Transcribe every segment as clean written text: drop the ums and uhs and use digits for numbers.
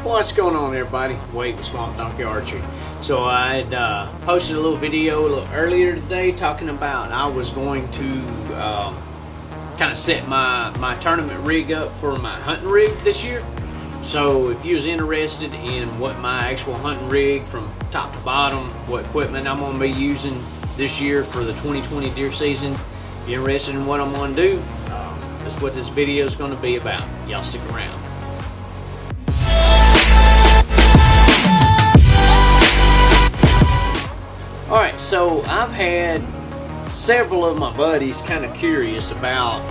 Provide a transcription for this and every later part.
What's going on, everybody? Wade with Swamp Donkey Archery. So I had posted a little video a little earlier today talking about I was going to kind of set my tournament rig up for my hunting rig this year. So if you was interested in what my actual hunting rig from top to bottom, what equipment I'm going to be using this year for the 2020 deer season, if you're interested in what I'm going to do, that's what this video is going to be about. Y'all stick around. Alright, so I've had several of my buddies kind of curious about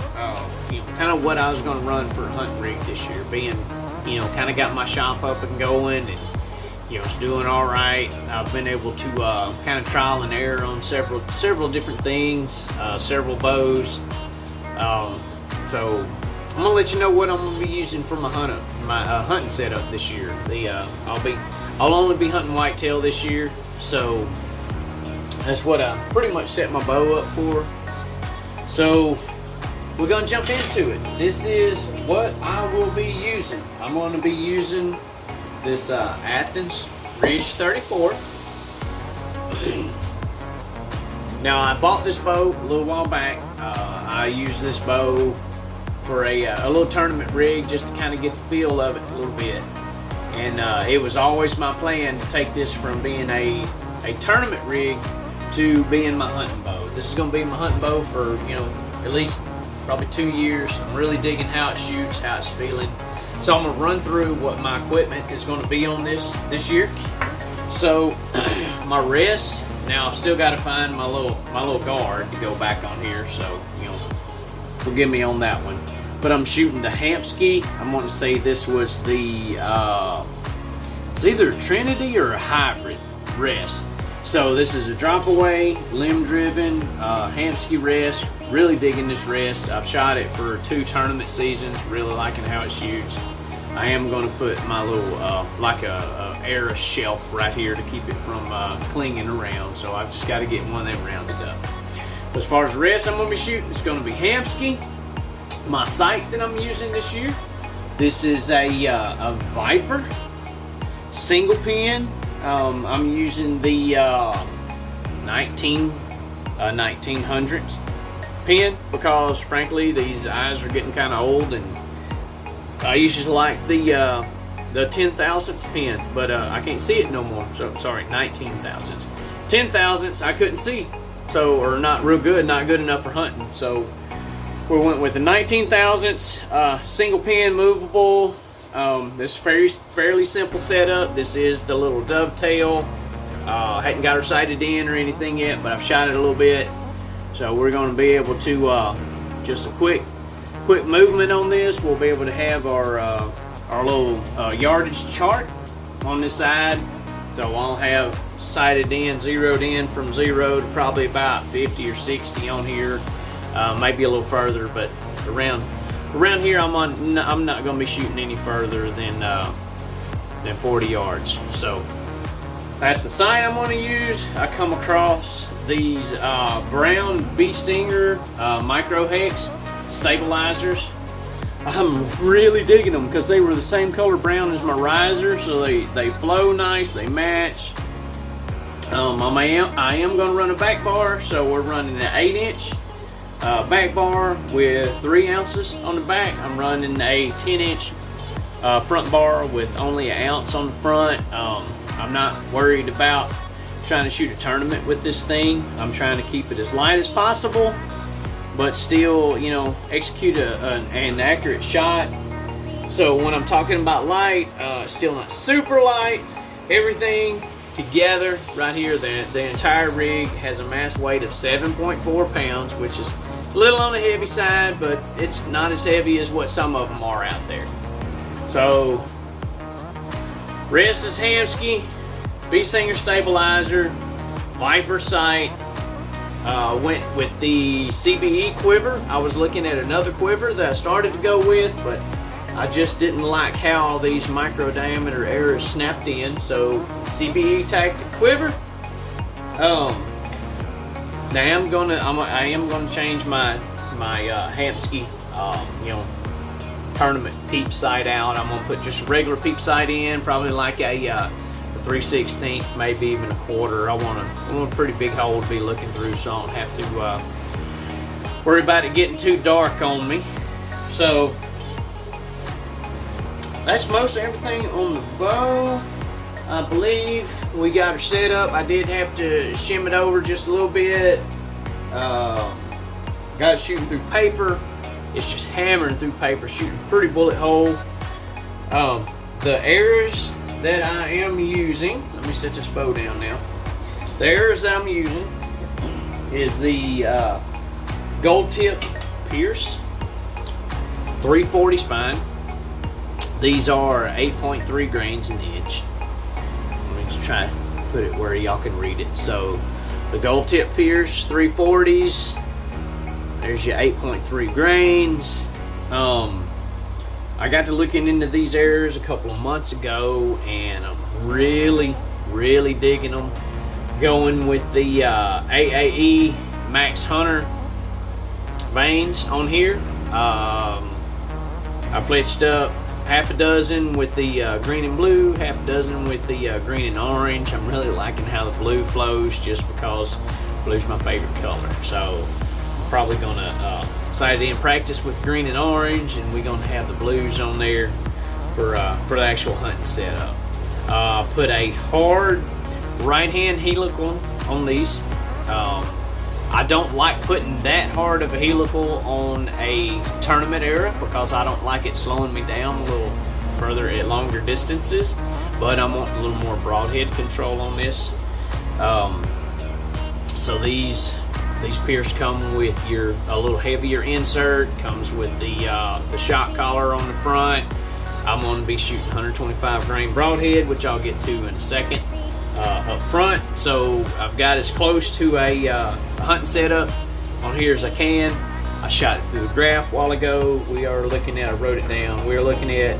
kind of what I was going to run for a hunting rig this year, being, kind of got my shop up and going, and it's doing all right. I've been able to kind of trial and error on several different things, several bows. So I'm gonna let you know what I'm gonna be using for my hunting setup this year. I'll only be hunting whitetail this year, so that's what I pretty much set my bow up for. So we're gonna jump into it. This is what I will be using. I'm gonna be using this Athens Ridge 34. Now I bought this bow a little while back. I used this bow for a little tournament rig just to kind of get the feel of it a little bit. And it was always my plan to take this from being a tournament rig to being my hunting bow. This is going to be my hunting bow for, at least probably 2 years. I'm really digging how it shoots, how it's feeling. So I'm going to run through what my equipment is going to be on this year. So my rest, now I've still got to find my little guard to go back on here, so forgive me on that one. But I'm shooting the Hamsky. I'm going to say this was the it's either a Trinity or a hybrid rest. So this is a drop away, limb driven Hamsky rest. Really digging this rest. I've shot it for 2 tournament seasons. Really liking how it shoots. I am going to put my little like a air shelf right here to keep it from clinging around. So I've just got to get one of them rounded up. As far as rest I'm going to be shooting, it's going to be Hamsky. My sight that I'm using this year, this is a Viper single pin. I'm using the 1900s pin because frankly these eyes are getting kind of old, and I used to like the 10,000ths pin, but I can't see it no more. So sorry, 19,000ths. 10,000ths I couldn't see, so, or not real good, not good enough for hunting. So we went with the 19,000ths single pin, movable. This fairly simple setup. This is the little dovetail. Hadn't got her sighted in or anything yet, but I've shot it a little bit. So we're going to be able to just a quick movement on this. We'll be able to have our little yardage chart on this side. So I'll have sighted in, zeroed in from 0 to probably about 50 or 60 on here. Maybe a little further, but around here I'm not going to be shooting any further than 40 yards. So that's the sight I'm going to use. I come across these brown Bee Stinger micro hex stabilizers. I'm really digging them because they were the same color brown as my riser, so they flow nice, they match. I am going to run a back bar, so we're running an 8-inch back bar with 3 ounces on the back. I'm running a 10-inch front bar with only 1 ounce on the front. I'm not worried about trying to shoot a tournament with this thing. I'm trying to keep it as light as possible, but still, execute an accurate shot. So when I'm talking about light, still not super light. Everything together right here, the entire rig has a mass weight of 7.4 pounds, which is a little on the heavy side, but it's not as heavy as what some of them are out there. So rest is Hamsky, Bee Stinger stabilizer, Viper sight. Went with the CBE quiver. I was looking at another quiver that I started to go with, but I just didn't like how these micro diameter arrows snapped in. So CBE tactic quiver. Now I am gonna change my Hamsky tournament peep sight out. I'm gonna put just a regular peep sight in, probably like a 3/16, maybe even a quarter. I want a pretty big hole to be looking through, so I don't have to worry about it getting too dark on me. So that's most everything on the bow. I believe we got her set up. I did have to shim it over just a little bit. Got it shooting through paper. It's just hammering through paper, shooting a pretty bullet hole. The arrows that I am using, let me set this bow down now. The arrows that I'm using is the gold tip Pierce 340 spine. These are 8.3 grains an inch. Let me just try to put it where y'all can read it. So the gold tip Pierce 340s, there's your 8.3 grains. I got to looking into these arrows a couple of months ago, and I'm really digging them. Going with the AAE Max Hunter vanes on here. I fletched up half a dozen with the green and blue, half a dozen with the green and orange. I'm really liking how the blue flows, just because blue's my favorite color. So I'm probably gonna decided in practice with green and orange, and we're gonna have the blues on there for the actual hunting setup. Put a hard right hand helical on these. I don't like putting that hard of a helical on a tournament arrow because I don't like it slowing me down a little further at longer distances, but I want a little more broadhead control on this. So these Pierce come with a little heavier insert, comes with the shock collar on the front. I'm going to be shooting 125 grain broadhead, which I'll get to in a second, up front. So I've got as close to a hunting setup on here as I can. I shot it through a graph a while ago. We are looking at, I wrote it down, we are looking at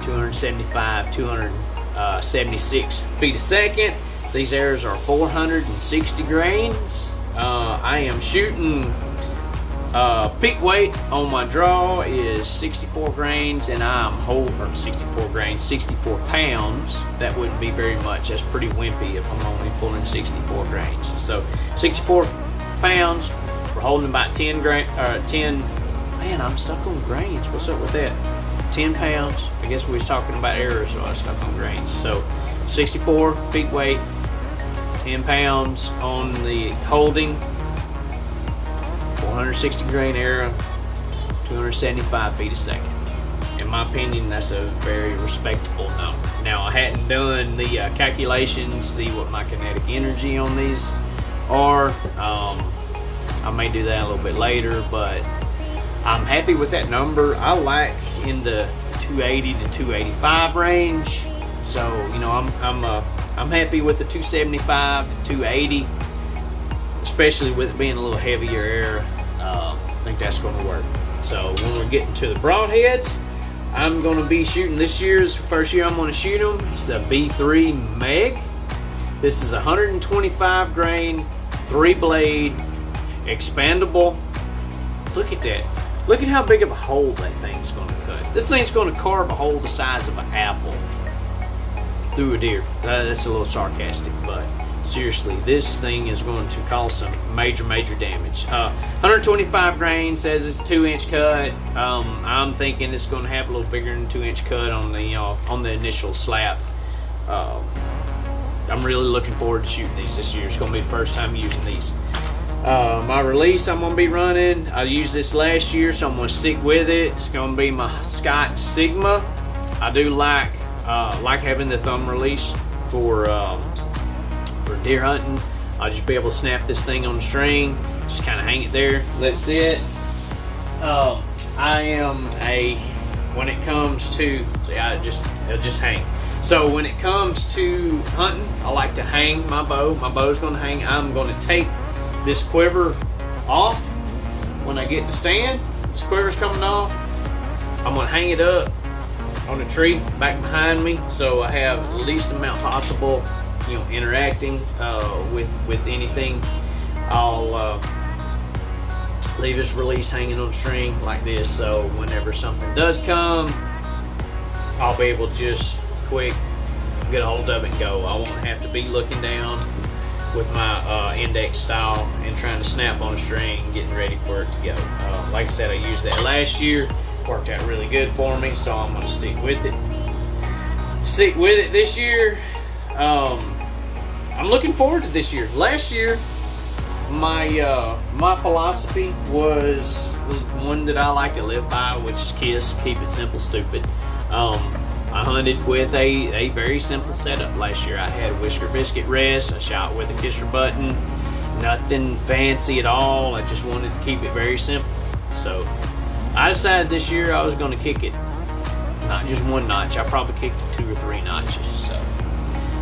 275, 276 feet a second. These arrows are 460 grains. I am shooting, peak weight on my draw is 64 grains, and I'm holding 64 grains, 64 pounds. That wouldn't be very much. That's pretty wimpy if I'm only pulling 64 grains. So 64 pounds, we're holding about 10 grain, 10, man, I'm stuck on grains. What's up with that? 10 pounds. I guess we was talking about arrows, so I was stuck on grains. So 64 peak weight, 10 pounds on the holding, 460 grain arrow, 275 feet a second. In my opinion, that's a very respectable number. Now, I hadn't done the calculations, see what my kinetic energy on these are. I may do that a little bit later, but I'm happy with that number. I like in the 280 to 285 range. So, you know, I'm happy with the 275 to 280, especially with it being a little heavier arrow. I think that's going to work. So when we're getting to the broadheads, I'm going to be shooting this year's first year I'm going to shoot them. It's the B3 Meg. This is 125 grain, 3-blade, expandable. Look at that. Look at how big of a hole that thing's going to cut. This thing's going to carve a hole the size of an apple through a deer. That's a little sarcastic, but seriously, this thing is going to cause some major damage. 125 grain says it's a 2-inch cut. I'm thinking it's going to have a little bigger than 2-inch cut on the initial slap. I'm really looking forward to shooting these this year. It's going to be the first time using these. My release I'm going to be running, I used this last year, so I'm going to stick with it. It's going to be my Scott Sigma. I do like having the thumb release for deer hunting. I'll just be able to snap this thing on the string, just kind of hang it there, let it sit. When it comes to, it'll just hang. So when it comes to hunting, I like to hang my bow. My bow's going to hang. I'm going to take this quiver off when I get to stand. This quiver's coming off. I'm going to hang it up on a tree back behind me, so I have the least amount possible, you know, interacting with anything. I'll leave his release hanging on a string like this, so whenever something does come, I'll be able to just quick get a hold of it and go. I won't have to be looking down with my index style and trying to snap on a string and getting ready for it to go. Like I said, I used that last year, worked out really good for me, so I'm going to stick with it. Stick with it this year. I'm looking forward to this year. Last year, my philosophy was one that I like to live by, which is KISS, keep it simple, stupid. I hunted with a very simple setup last year. I had a whisker biscuit rest. I shot with a kisser button. Nothing fancy at all. I just wanted to keep it very simple. So I decided this year I was going to kick it, not just one notch. I probably kicked it 2 or 3 notches. So,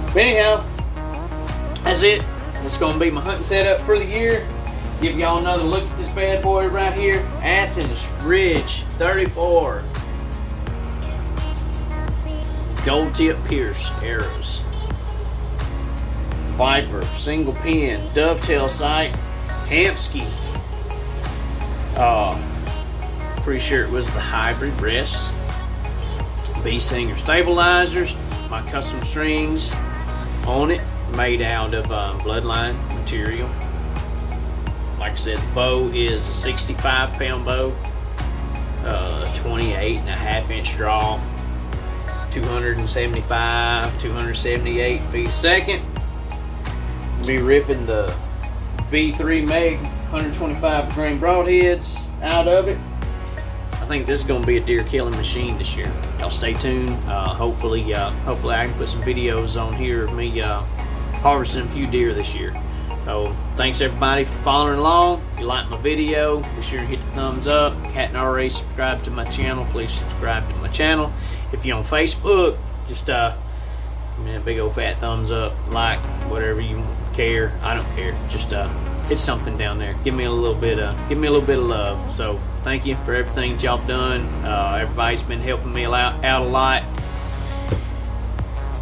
but anyhow, that's it. It's going to be my hunting setup for the year. Give y'all another look at this bad boy right here. Athens Ridge 34. Gold tip Pierce arrows. Viper, single pin, dovetail sight, Hampski. Pretty sure it was the hybrid rest. B Singer stabilizers. My custom strings on it, made out of bloodline material. Like I said, the bow is a 65 pound bow, 28.5-inch draw, 275, 278 feet a second. Be ripping the V3 Meg 125 grain broadheads out of it. I think this is going to be a deer killing machine this year. Y'all stay tuned. Hopefully I can put some videos on here of me harvesting a few deer this year. So thanks everybody for following along. If you like my video, be sure to hit the thumbs up. If you hadn't already subscribed to my channel, please subscribe to my channel. If you're on Facebook, just a big old fat thumbs up, like, whatever you care. I don't care. Just hit something down there. Give me a little bit of love. So thank you for everything that y'all done. Everybody's been helping me out a lot.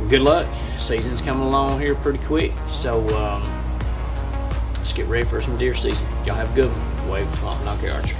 Good luck. Season's coming along here pretty quick. So let's get ready for some deer season. Y'all have a good one. Wave Swamp Knocker Archery.